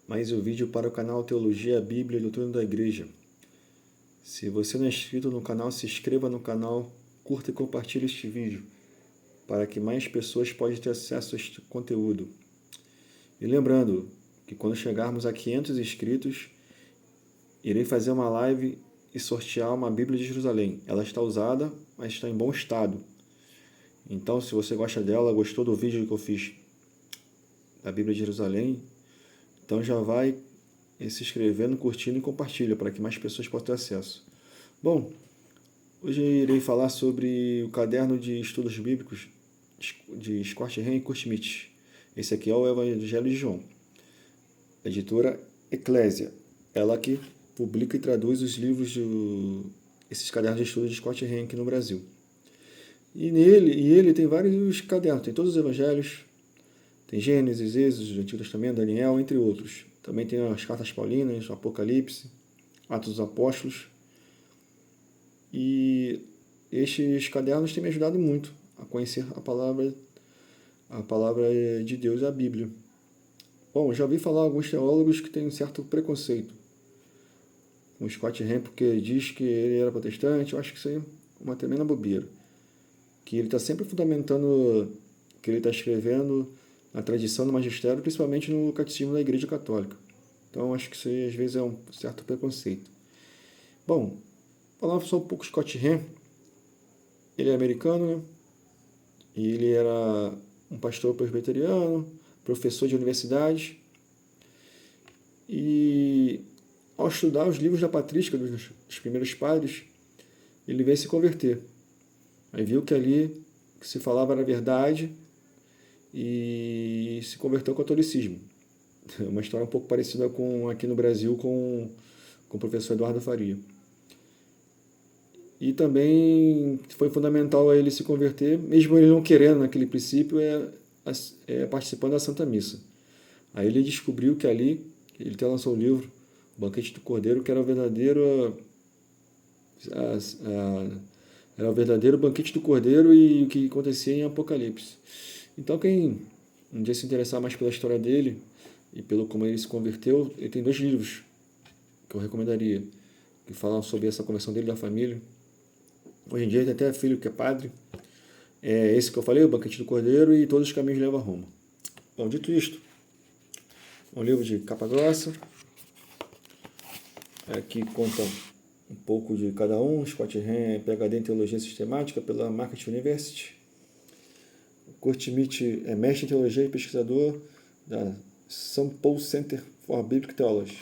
mais um vídeo para o canal Teologia, Bíblia e Doutrina da Igreja. Se você não é inscrito no canal, se inscreva no canal, curta e compartilhe este vídeo, para que mais pessoas possam ter acesso a este conteúdo. E lembrando que quando chegarmos a 500 inscritos, irei fazer uma live e sortear uma Bíblia de Jerusalém. Ela está usada, mas está em bom estado. Então, se você gosta dela, gostou do vídeo que eu fiz da Bíblia de Jerusalém, então já vai se inscrevendo, curtindo e compartilha para que mais pessoas possam ter acesso. Bom, hoje eu irei falar sobre o caderno de estudos bíblicos de Scott Hahn e Kurt Schmidt. Esse aqui é o Evangelho de João. Editora Eclésia. Ela que publica e traduz os livros esses cadernos de estudos de Scott Hahn aqui no Brasil. E ele tem vários cadernos, tem todos os evangelhos, tem Gênesis, Êxodo, Antigo Testamento, Daniel, entre outros. Também tem as cartas paulinas, o Apocalipse, Atos dos Apóstolos. E estes cadernos têm me ajudado muito a conhecer a palavra de Deus, a Bíblia. Bom, já ouvi falar alguns teólogos que têm um certo preconceito com o Scott Hahn, porque diz que ele era protestante. Eu acho que isso aí é uma tremenda bobeira. Que ele está sempre fundamentando o que ele está escrevendo na tradição do magistério, principalmente no catecismo da Igreja Católica. Então, acho que isso aí, às vezes, é um certo preconceito. Bom, falar só um pouco do Scott Hahn. Ele é americano, né? E ele era um pastor presbiteriano, professor de universidade. E, ao estudar os livros da patrística dos primeiros padres, ele veio se converter. Aí viu que ali que se falava era verdade e se converteu ao catolicismo. Uma história um pouco parecida com aqui no Brasil com o professor Eduardo Faria. E também foi fundamental a ele se converter, mesmo ele não querendo naquele princípio, participando da Santa Missa. Aí ele descobriu que ali, ele até lançou o livro, O Banquete do Cordeiro, que era o verdadeiro banquete do Cordeiro e o que acontecia em Apocalipse. Então, quem um dia se interessar mais pela história dele e pelo como ele se converteu, ele tem 2 livros que eu recomendaria, que falam sobre essa conversão dele da família. Hoje em dia ele tem até filho que é padre. É esse que eu falei, O Banquete do Cordeiro e Todos os Caminhos Levam a Roma. Bom, dito isto, é um livro de capa grossa, que conta um pouco de cada um. Scott Hahn é PhD em Teologia Sistemática pela Market University. Kurt Schmidt é mestre em Teologia e pesquisador da St. Paul Center for Biblical Theology.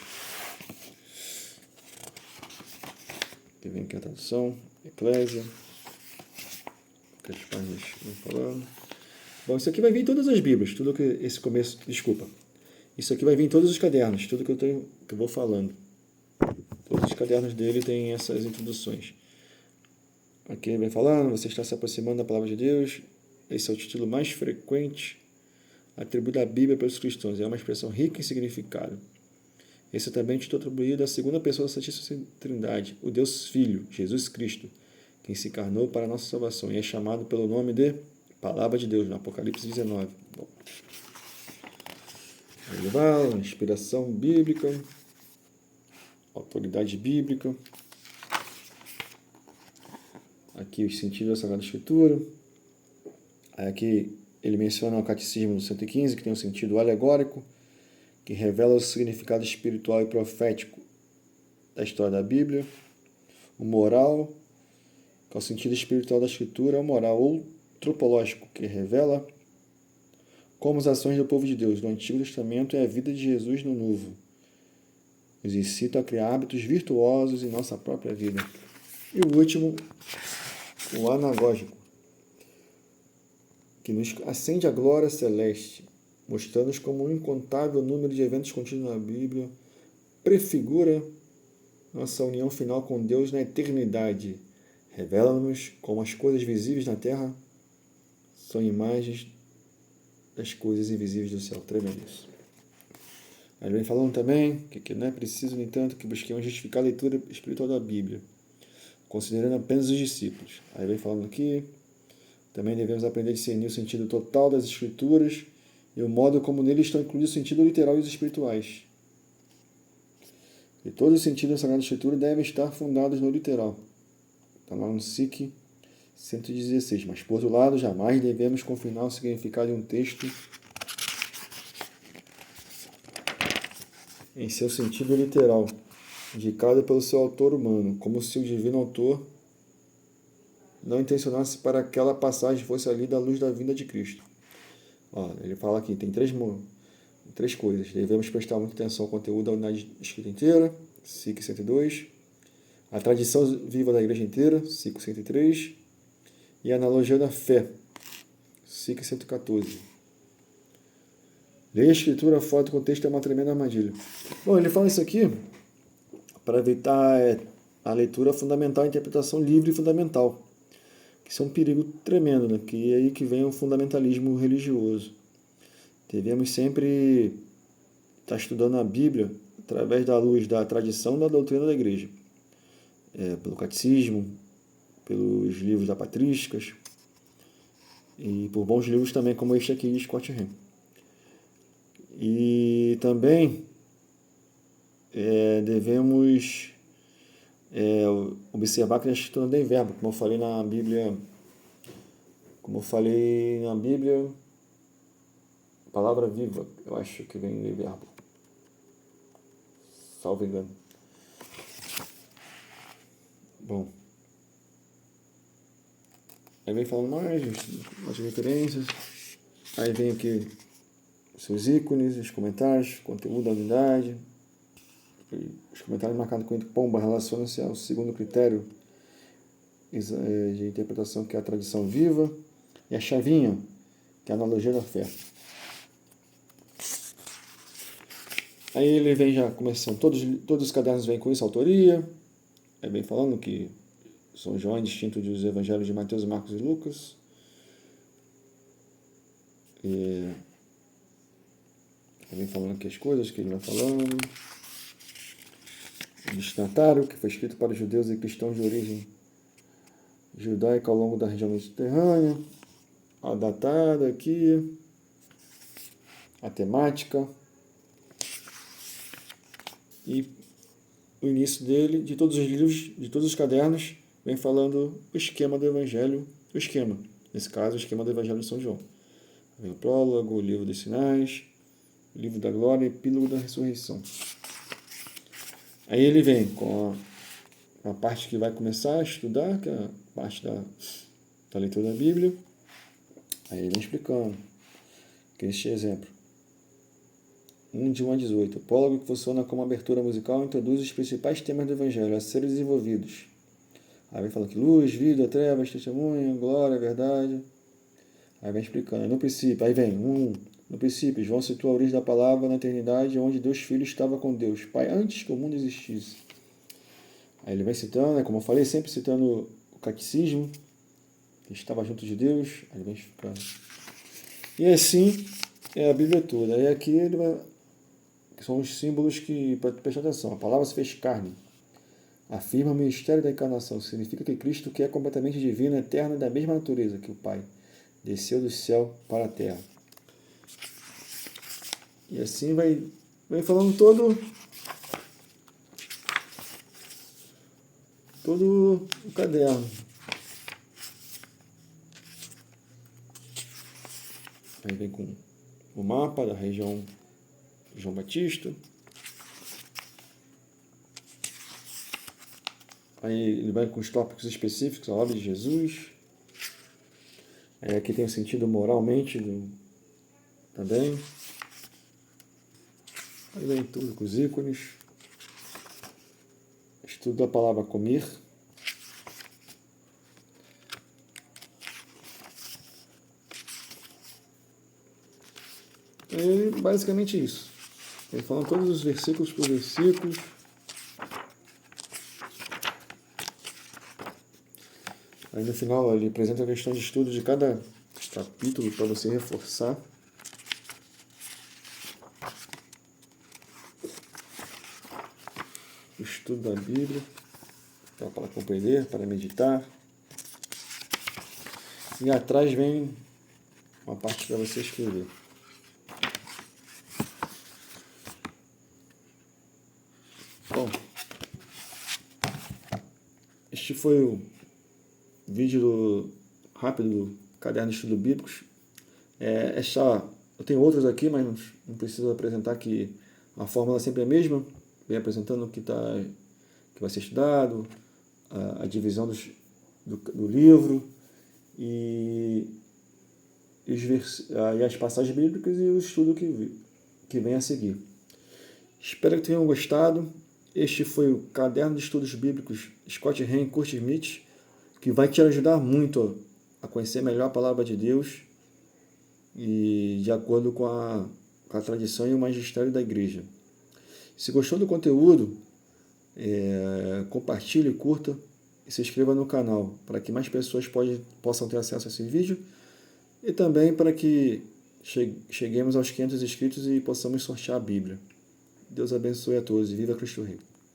Aqui vem aqui a tradução, Eclésia. Que as páginas vão falando. Bom, isso aqui vai vir em todas as Bíblias, tudo que esse começo, desculpa. Isso aqui vai vir em todos os cadernos, tudo que eu vou falando. Todos os cadernos dele têm essas introduções. Aqui ele vem falando, você está se aproximando da palavra de Deus. Esse é o título mais frequente atribuído à Bíblia pelos cristãos. É uma expressão rica em significado. Esse é também o título atribuído à segunda pessoa da Santíssima Trindade, o Deus Filho, Jesus Cristo, quem se encarnou para a nossa salvação e é chamado pelo nome de Palavra de Deus, no Apocalipse 19. Bom. Ele vai, inspiração bíblica, autoridade bíblica. Aqui os sentidos da Sagrada Escritura. Aqui ele menciona o Catecismo 115, que tem um sentido alegórico, que revela o significado espiritual e profético da história da Bíblia. O moral, que é o sentido espiritual da Escritura. O moral ou antropológico, que revela como as ações do povo de Deus no Antigo Testamento e a vida de Jesus no Novo nos incita a criar hábitos virtuosos em nossa própria vida. E o último, o anagógico, que nos acende a glória celeste, mostrando-nos como um incontável número de eventos contidos na Bíblia prefigura nossa união final com Deus na eternidade. Revela-nos como as coisas visíveis na terra são imagens das coisas invisíveis do céu. Tremendo isso. Aí ele vem falando também que não é preciso, no entanto, que busquemos justificar a leitura espiritual da Bíblia, considerando apenas os discípulos. Aí vem falando aqui, também devemos aprender a discernir o sentido total das Escrituras e o modo como nele estão incluídos o sentido literal e os espirituais. E todo o sentido da Sagrada Escritura deve estar fundados no literal. Está lá no SIC 116. Mas, por outro lado, jamais devemos confinar o significado de um texto em seu sentido literal, indicado pelo seu autor humano, como se o divino autor não intencionasse para aquela passagem fosse a lida à luz da vinda de Cristo. Ele fala aqui, tem três coisas. Devemos prestar muita atenção ao conteúdo da unidade escrita inteira, SIC 102, a tradição viva da igreja inteira, SIC 103, e a analogia da fé, SIC 114. Ler a escritura fora do contexto é uma tremenda armadilha. Bom, ele fala isso aqui para evitar a leitura fundamental, a interpretação livre e fundamental. Isso é um perigo tremendo, né? Que é aí que vem o fundamentalismo religioso. Devemos sempre estar estudando a Bíblia através da luz da tradição da doutrina da igreja. Pelo catecismo, pelos livros da patrísticas e por bons livros também, como este aqui de Scott Hahn. E também devemos observar que a escritura não tem verbo, como eu falei na Bíblia, palavra viva, eu acho que vem de verbo, salvo engano. Bom, aí vem falando mais referências, aí vem aqui os seus ícones, os comentários, conteúdo da unidade. Os comentários marcados com pomba relacionam-se ao segundo critério de interpretação, que é a tradição viva, e a chavinha, que é a analogia da fé. Aí ele vem já começando, todos os cadernos vêm com isso, autoria. Aí vem falando que São João é distinto dos evangelhos de Mateus, Marcos e Lucas. Aí vem falando aqui as coisas que ele vai falando. O destinatário, que foi escrito para os judeus e cristãos de origem judaica ao longo da região mediterrânea. A datada aqui. A temática. E o início dele, de todos os livros, de todos os cadernos, vem falando o esquema do Evangelho. Nesse caso, o esquema do Evangelho de São João. Vem o prólogo, o livro dos sinais, o livro da glória e o epílogo da ressurreição. Aí ele vem com a parte que vai começar a estudar, que é a parte da leitura da Bíblia. Aí ele vem explicando. Que este exemplo. 1 a 18. O prólogo, que funciona como abertura musical, introduz os principais temas do Evangelho a serem desenvolvidos. Aí vem falando que luz, vida, trevas, testemunha, glória, verdade. Aí vem explicando. No princípio, aí vem no princípio, João situa a origem da palavra na eternidade, onde Deus Filho estava com Deus Pai antes que o mundo existisse. Aí ele vai citando, como eu falei, sempre citando o catecismo, que estava junto de Deus. Aí ele vem explicando. E assim é a Bíblia toda. Aí aqui ele vai, que são os símbolos que, para prestar atenção, a palavra se fez carne. Afirma o mistério da encarnação. Significa que Cristo, que é completamente divino, eterno, da mesma natureza que o Pai, desceu do céu para a terra. E assim vai falando todo o caderno. Aí vem com o mapa da região de João Batista. Aí ele vai com os tópicos específicos, a obra de Jesus. Aí aqui tem o sentido moralmente também. Aí vem tudo com os ícones. Estudo da palavra comer. E basicamente isso. Ele fala todos os versículos por versículos. Aí no final ele apresenta a questão de estudo de cada capítulo para você reforçar. O estudo da Bíblia, para compreender, para meditar. E atrás vem uma parte para você escrever. Bom, este foi o vídeo rápido do Caderno de Estudo Bíblicos. Eu tenho outros aqui, mas não preciso apresentar, que a fórmula sempre é a mesma. Vem apresentando o que vai ser estudado, a divisão do livro e as passagens bíblicas e o estudo que vem a seguir. Espero que tenham gostado. Este foi o Caderno de Estudos Bíblicos Scott Hahn Kurt Smith, que vai te ajudar muito a conhecer melhor a palavra de Deus e de acordo com a tradição e o magistério da igreja. Se gostou do conteúdo, compartilhe, curta e se inscreva no canal para que mais pessoas possam ter acesso a esse vídeo e também para que cheguemos aos 500 inscritos e possamos sortear a Bíblia. Deus abençoe a todos e viva Cristo Rei.